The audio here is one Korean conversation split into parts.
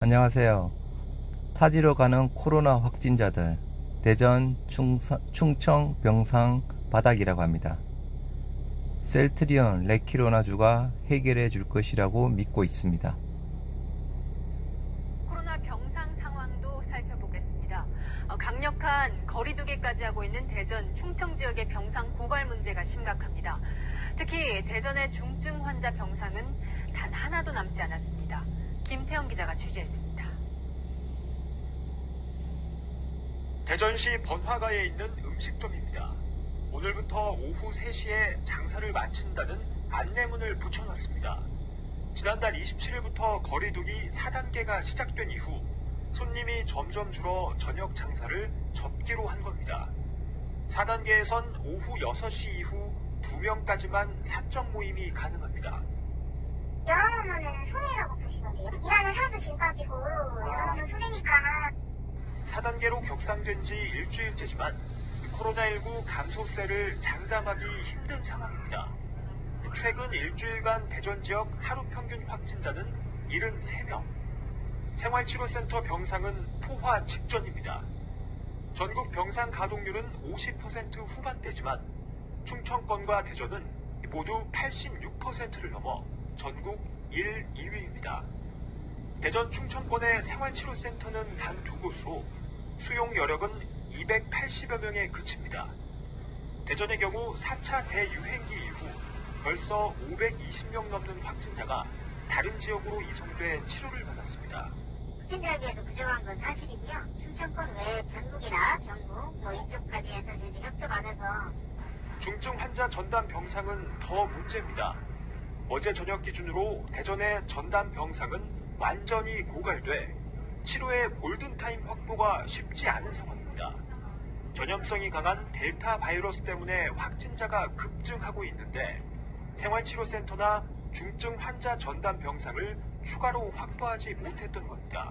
안녕하세요. 타지로 가는 코로나 확진자들, 대전, 충청, 병상 바닥이라고 합니다. 셀트리온, 레키로나주가 해결해 줄 것이라고 믿고 있습니다. 코로나 병상 상황도 살펴보겠습니다. 강력한 거리두기까지 하고 있는 대전, 충청 지역의 병상 고갈 문제가 심각합니다. 특히 대전의 중증 환자 병상은 단 하나도 남지 않았습니다. 김태형 기자가 취재했습니다. 대전시 번화가에 있는 음식점입니다. 오늘부터 오후 3시에 장사를 마친다는 안내문을 붙여놨습니다. 지난달 27일부터 거리두기 4단계가 시작된 이후 손님이 점점 줄어 저녁 장사를 접기로 한 겁니다. 4단계에선 오후 6시 이후 2명까지만 사적 모임이 가능합니다. 열어놓으면 손해라고 보시면 돼요. 일하는 사람도 지금 빠지고 열어놓으면 손해니까. 4단계로 격상된 지 일주일째지만 코로나19 감소세를 장담하기 힘든 상황입니다. 최근 일주일간 대전 지역 하루 평균 확진자는 73명. 생활치료센터 병상은 포화 직전입니다. 전국 병상 가동률은 50% 후반대지만 충청권과 대전은 모두 86%를 넘어 전국 1, 2위입니다. 대전 충청권의 생활치료센터는 단 2곳으로 수용 여력은 280여 명에 그칩니다. 대전의 경우 4차 대유행기 이후 벌써 520명 넘는 확진자가 다른 지역으로 이송돼 치료를 받았습니다. 확진자에게도 부족한 건 사실이고요. 충청권 외 전북이나 경북 이쪽까지 해서 저희들 협조 받아서 중증 환자 전담 병상은 더 문제입니다. 어제 저녁 기준으로 대전의 전담 병상은 완전히 고갈돼 치료의 골든타임 확보가 쉽지 않은 상황입니다. 전염성이 강한 델타 바이러스 때문에 확진자가 급증하고 있는데 생활치료센터나 중증 환자 전담 병상을 추가로 확보하지 못했던 겁니다.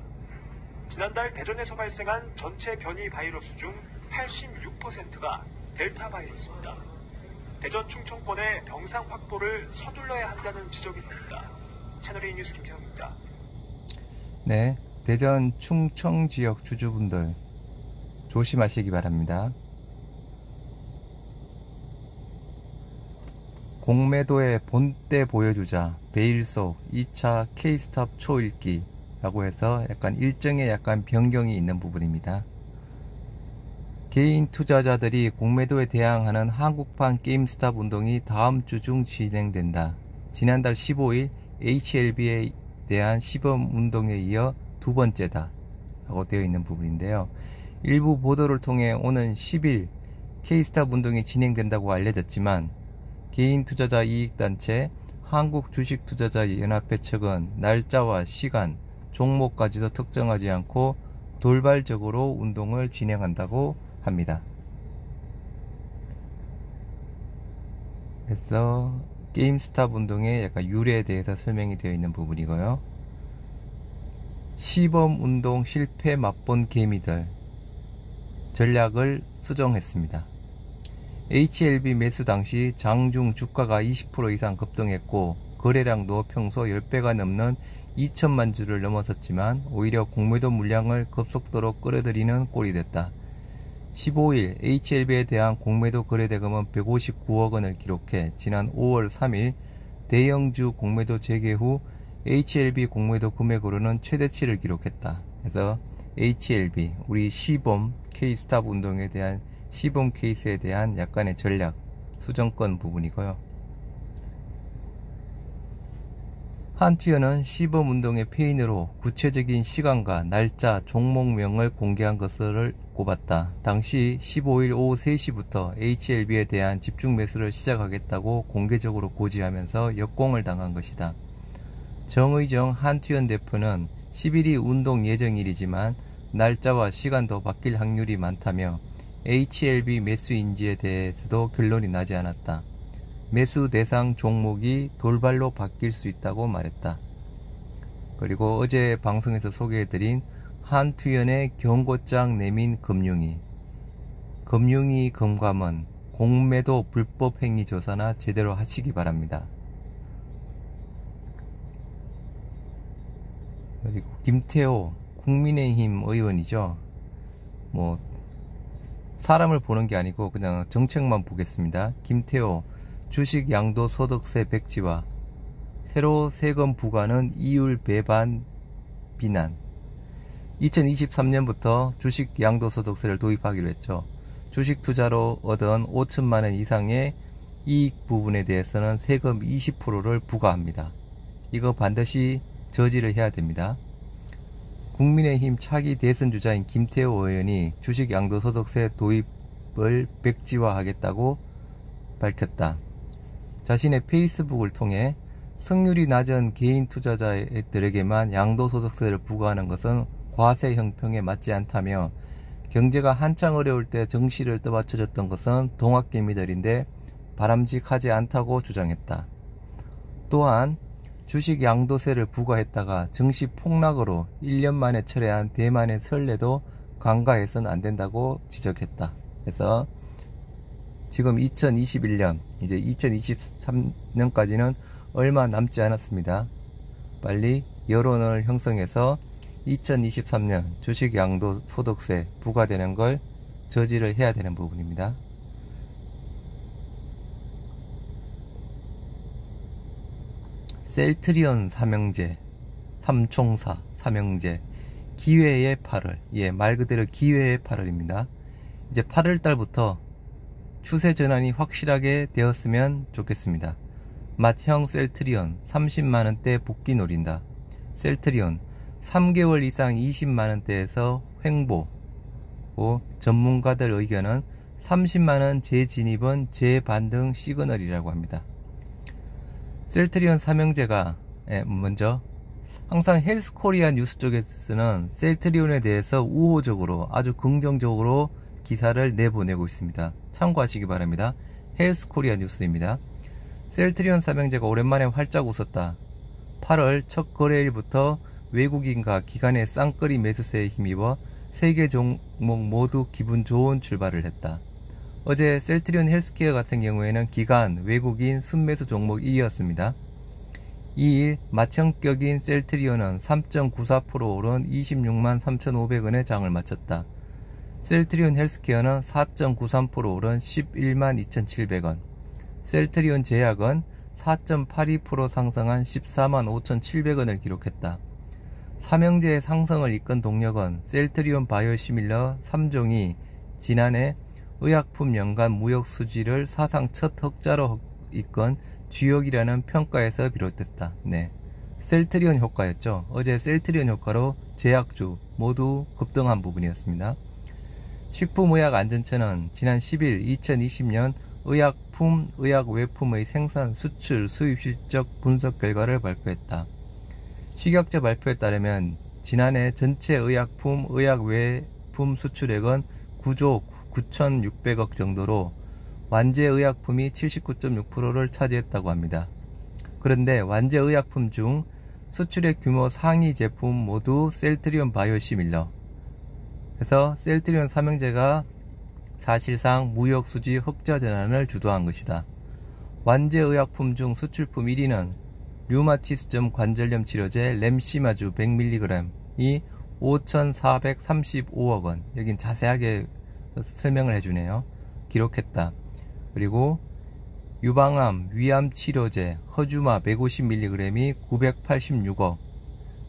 지난달 대전에서 발생한 전체 변이 바이러스 중 86%가 델타 바이러스입니다. 대전 충청권의 병상 확보를 서둘러야 한다는 지적이 나옵니다. 채널A 뉴스 김태형입니다. 네, 대전 충청 지역 주주분들 조심하시기 바랍니다. 공매도의 본때 보여주자 베일 속 2차 K스탑 초읽기라고 해서 약간 일정에 약간 변경이 있는 부분입니다. 개인 투자자들이 공매도에 대항하는 한국판 게임스탑 운동이 다음 주 중 진행된다. 지난달 15일 HLB에 대한 시범 운동에 이어 두 번째다 라고 되어 있는 부분인데요. 일부 보도를 통해 오는 10일 K스탑 운동이 진행된다고 알려졌지만 개인 투자자 이익단체 한국주식투자자연합회 측은 날짜와 시간, 종목까지도 특정하지 않고 돌발적으로 운동을 진행한다고 합니다. 그래서 게임스탑 운동의 약간 유래에 대해서 설명이 되어 있는 부분이고요. 시범 운동 실패 맛본 개미들 전략을 수정했습니다. HLB 매수 당시 장중 주가가 20% 이상 급등했고 거래량도 평소 10배가 넘는 2천만 주를 넘어섰지만 오히려 공매도 물량을 급속도로 끌어들이는 꼴이 됐다. 15일 HLB에 대한 공매도 거래대금은 159억 원을 기록해 지난 5월 3일 대형주 공매도 재개 후 HLB 공매도 금액으로는 최대치를 기록했다. 그래서 HLB, 우리 시범 K스탑 운동에 대한 시범 케이스에 대한 약간의 전략 수정권 부분이고요. 한투어는 시범운동의 페인으로 구체적인 시간과 날짜, 종목명을 공개한 것을 꼽았다. 당시 15일 오후 3시부터 HLB에 대한 집중 매수를 시작하겠다고 공개적으로 고지하면서 역공을 당한 것이다. 정의정 한투현 대표는 10일이 운동 예정일이지만 날짜와 시간도 바뀔 확률이 많다며 HLB 매수인지에 대해서도 결론이 나지 않았다. 매수 대상 종목이 돌발로 바뀔 수 있다고 말했다. 그리고 어제 방송에서 소개해드린 한투현의 경고장 내민 금융위 금감원 공매도 불법 행위 조사나 제대로 하시기 바랍니다. 그리고 김태호 국민의힘 의원이죠. 뭐 사람을 보는 게 아니고 그냥 정책만 보겠습니다. 김태호 주식 양도소득세 백지화, 새로 세금 부과는 이율 배반 비난. 2023년부터 주식 양도소득세를 도입하기로 했죠. 주식 투자로 얻은 5천만원 이상의 이익 부분에 대해서는 세금 20%를 부과합니다. 이거 반드시 저지를 해야 됩니다. 국민의힘 차기 대선 주자인 김태호 의원이 주식 양도소득세 도입을 백지화하겠다고 밝혔다. 자신의 페이스북을 통해 승률이 낮은 개인 투자자들에게만 양도소득세를 부과하는 것은 과세 형평에 맞지 않다며, 경제가 한창 어려울 때 정시를 떠받쳐줬던 것은 동학개미들인데 바람직하지 않다고 주장했다. 또한 주식 양도세를 부과했다가 정시 폭락으로 1년 만에 철회한 대만의 선례도 간과해서는 안 된다고 지적했다. 그래서 지금 2021년, 이제 2023년까지는 얼마 남지 않았습니다. 빨리 여론을 형성해서 2023년 주식 양도소득세 부과되는 걸 저지를 해야 되는 부분입니다. 셀트리온 삼형제, 삼총사 삼형제, 기회의 8월, 말 그대로 기회의 8월입니다. 이제 8월달부터 추세 전환이 확실하게 되었으면 좋겠습니다. 맏형 셀트리온 30만원대 복귀 노린다. 셀트리온 3개월 이상 20만원대에서 횡보. 전문가들 의견은 30만원 재진입은 재반등 시그널이라고 합니다. 셀트리온 삼형제가 먼저 항상 헬스코리아 뉴스 쪽에서는 셀트리온에 대해서 우호적으로, 아주 긍정적으로 기사를 내보내고 있습니다. 참고하시기 바랍니다. 헬스코리아 뉴스입니다. 셀트리온 삼형제가 오랜만에 활짝 웃었다. 8월 첫 거래일부터 외국인과 기관의 쌍끌이 매수세에 힘입어 3개 종목 모두 기분 좋은 출발을 했다. 어제 셀트리온 헬스케어 같은 경우에는 기관, 외국인, 순매수 종목 2위였습니다. 2일 맏형격인 셀트리온은 3.94% 오른 26만 3,500원에 장을 마쳤다. 셀트리온 헬스케어는 4.93% 오른 11만 2,700원, 셀트리온 제약은 4.82% 상승한 14만 5,700원을 기록했다. 삼형제의 상승을 이끈 동력은 셀트리온 바이오시밀러 3종이 지난해 의약품 연간 무역 수지를 사상 첫 흑자로 이끈 주역이라는 평가에서 비롯됐다. 셀트리온 효과였죠. 어제 셀트리온 효과로 제약주 모두 급등한 부분이었습니다. 식품의약안전처는 지난 10일 2020년 의약품, 의약외품의 생산, 수출, 수입 실적 분석 결과를 발표했다. 식약처 발표에 따르면 지난해 전체 의약품, 의약외품 수출액은 9조 9,600억 정도로 완제의약품이 79.6%를 차지했다고 합니다. 그런데 완제의약품 중 수출액 규모 상위 제품 모두 셀트리온 바이오시밀러, 그래서 셀트리온 삼형제가 사실상 무역수지 흑자 전환을 주도한 것이다. 완제의약품 중 수출품 1위는 류마티스점 관절염 치료제 램시마주 100mg이 5,435억원, 여긴 자세하게 설명을 해주네요. 기록했다. 그리고 유방암, 위암 치료제 허주마 150mg이 986억,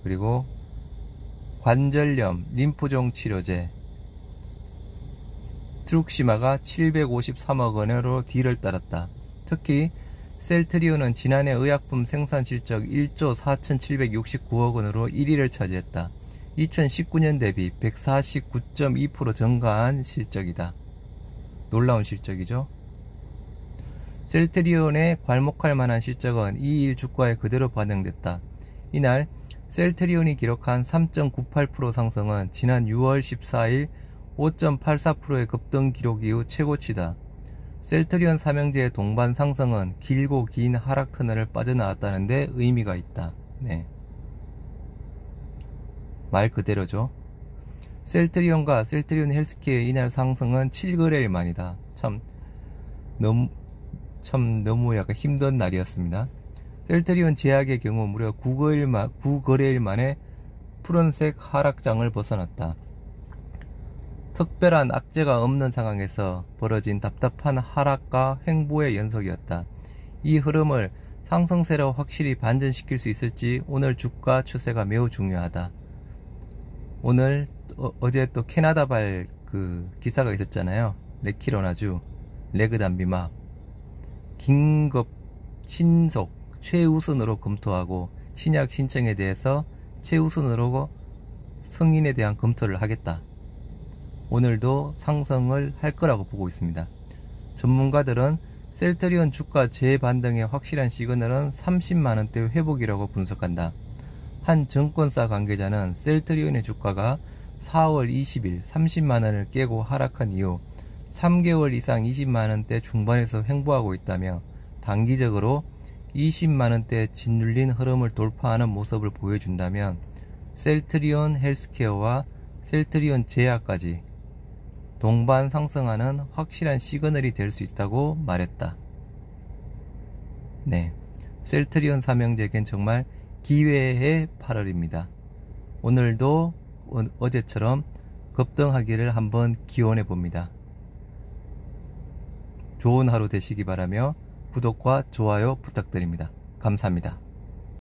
그리고 관절염, 림프종 치료제 트룩시마가 753억원으로 뒤를 따랐다. 특히 셀트리온은 지난해 의약품 생산 실적 1조 4,769억원으로 1위를 차지했다. 2019년 대비 149.2% 증가한 실적이다. 놀라운 실적이죠. 셀트리온에 괄목할 만한 실적은 2일 주가에 그대로 반영됐다. 이날 셀트리온이 기록한 3.98% 상승은 지난 6월 14일 5.84%의 급등 기록 이후 최고치다. 셀트리온 삼형제의 동반 상승은 길고 긴 하락 터널을 빠져나왔다는 데 의미가 있다. 말 그대로죠. 셀트리온과 셀트리온 헬스케어의 이날 상승은 7거래일 만이다. 참 너무 약간 힘든 날이었습니다. 셀트리온 제약의 경우 무려 9거래일 만에 푸른색 하락장을 벗어났다. 특별한 악재가 없는 상황에서 벌어진 답답한 하락과 횡보의 연속이었다. 이 흐름을 상승세로 확실히 반전시킬 수 있을지 오늘 주가 추세가 매우 중요하다. 오늘 어제 또 캐나다발 그 기사가 있었잖아요. 레키로나주 레그 단비막 긴급 신속 최우선으로 검토하고 신약 신청에 대해서 최우선으로 승인에 대한 검토를 하겠다. 오늘도 상승을 할 거라고 보고 있습니다. 전문가들은 셀트리온 주가 재반등의 확실한 시그널은 30만원대 회복이라고 분석한다. 한 증권사 관계자는 셀트리온의 주가가 4월 20일 30만원을 깨고 하락한 이후 3개월 이상 20만원대 중반에서 횡보하고 있다며 단기적으로 20만원대 짓눌린 흐름을 돌파하는 모습을 보여준다면 셀트리온 헬스케어와 셀트리온 제약까지 동반 상승하는 확실한 시그널이 될 수 있다고 말했다. 네, 셀트리온 삼형제겐 정말 기회의 8월입니다. 오늘도 어제처럼 급등하기를 한번 기원해 봅니다. 좋은 하루 되시기 바라며 구독과 좋아요 부탁드립니다. 감사합니다.